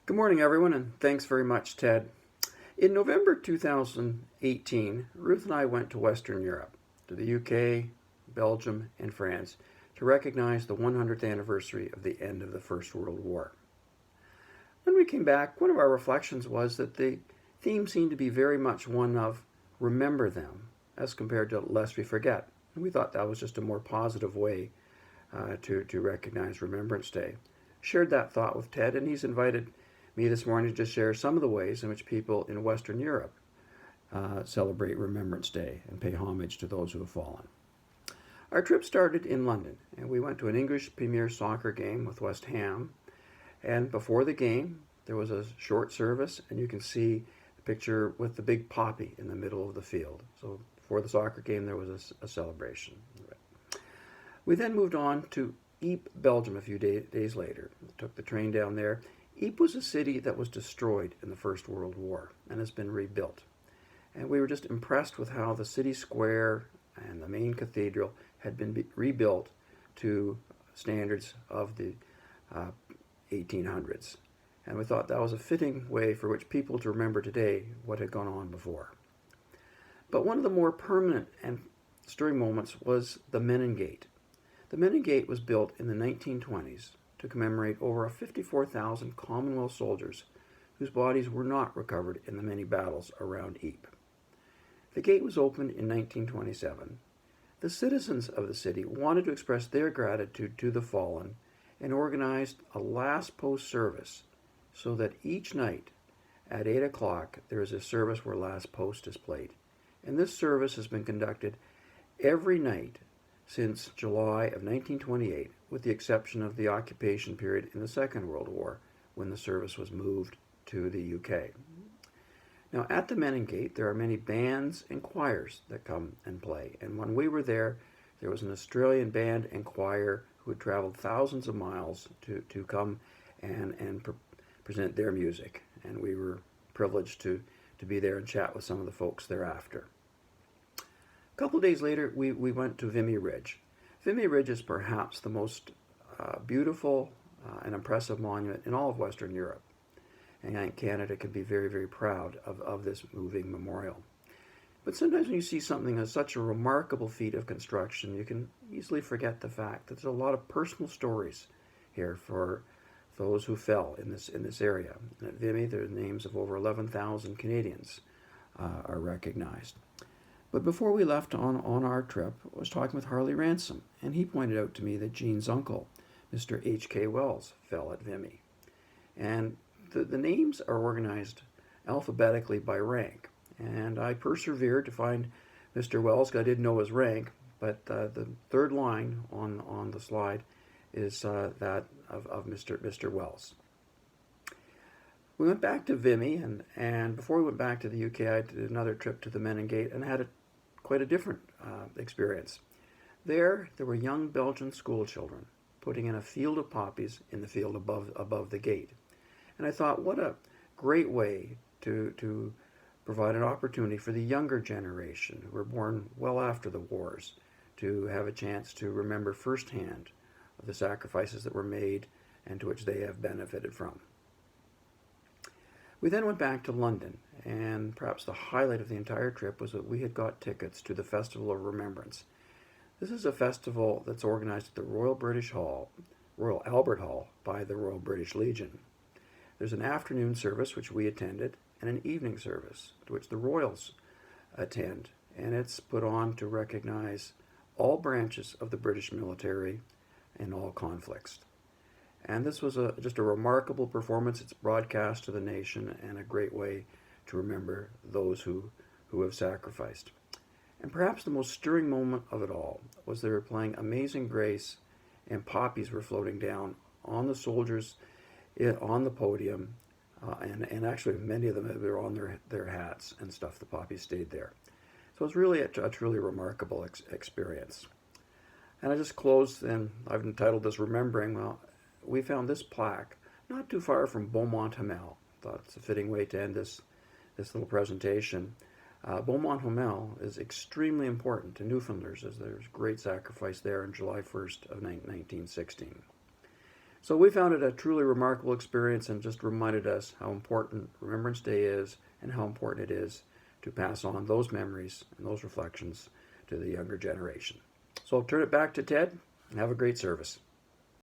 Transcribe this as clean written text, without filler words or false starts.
Good morning, everyone, and thanks very much, Ted. In November 2018, Ruth and I went to Western Europe, to the UK, Belgium, and France, to recognize the 100th anniversary of the end of the First World War. When we came back, one of our reflections was that the theme seemed to be very much one of remember them, as compared to lest we forget. And we thought that was just a more positive way to recognize Remembrance Day. Shared that thought with Ted, and he's invited me this morning to just share some of the ways in which people in Western Europe celebrate Remembrance Day and pay homage to those who have fallen. Our trip started in London, and we went to an English Premier Soccer game with West Ham. And before the game, there was a short service, and you can see the picture with the big poppy in the middle of the field. So before the soccer game, there was a celebration. We then moved on to Ypres, Belgium a few days later. We took the train down there. Ypres was a city that was destroyed in the First World War and has been rebuilt. And we were just impressed with how the city square and the main cathedral had been rebuilt to standards of the 1800s. And we thought that was a fitting way for which people to remember today what had gone on before. But one of the more permanent and stirring moments was the Menin Gate. The Menin Gate was built in the 1920s to commemorate over 54,000 Commonwealth soldiers whose bodies were not recovered in the many battles around Ypres. The gate was opened in 1927. The citizens of the city wanted to express their gratitude to the fallen and organized a last post service so that each night at 8 o'clock there is a service where last post is played. And this service has been conducted every night since July of 1928, with the exception of the occupation period in the Second World War, when the service was moved to the UK. Now, at the Menin Gate, there are many bands and choirs that come and play. And when we were there was an Australian band and choir who had traveled thousands of miles to come and present their music. And we were privileged to be there and chat with some of the folks thereafter. A couple of days later, we went to Vimy Ridge. Vimy Ridge is perhaps the most beautiful and impressive monument in all of Western Europe. And I think Canada can be very, very proud of this moving memorial. But sometimes when you see something as such a remarkable feat of construction, you can easily forget the fact that there's a lot of personal stories here for those who fell in this area. And at Vimy, the names of over 11,000 Canadians are recognized. But before we left on our trip, I was talking with Harley Ransom, and he pointed out to me that Jean's uncle, Mr. H.K. Wells, fell at Vimy. And the names are organized alphabetically by rank. And I persevered to find Mr. Wells. I didn't know his rank, but the third line on the slide is that of Mr. Wells. We went back to Vimy, and before we went back to the UK, I did another trip to the Menin Gate and had quite a different experience. There were young Belgian school children putting in a field of poppies in the field above the gate. And I thought, what a great way to provide an opportunity for the younger generation who were born well after the wars to have a chance to remember firsthand the sacrifices that were made and to which they have benefited from. We then went back to London, and perhaps the highlight of the entire trip was that we had got tickets to the Festival of Remembrance. This is a festival that's organized at the Royal Albert Hall by the Royal British Legion. There's an afternoon service, which we attended, and an evening service, to which the Royals attend, and it's put on to recognize all branches of the British military in all conflicts. And this was just a remarkable performance. It's broadcast to the nation and a great way to remember those who have sacrificed. And perhaps the most stirring moment of it all was they were playing Amazing Grace and poppies were floating down on the soldiers on the podium. And actually many of them were on their hats and stuff. The poppies stayed there. So it was really a truly remarkable experience. And I just closed, and I've entitled this Remembering. Well, we found this plaque not too far from Beaumont-Hamel. Thought it's a fitting way to end this little presentation. Beaumont-Hamel is extremely important to Newfoundlanders, as there's great sacrifice there on July 1st of 1916. So we found it a truly remarkable experience and just reminded us how important Remembrance Day is and how important it is to pass on those memories and those reflections to the younger generation. So I'll turn it back to Ted and have a great service.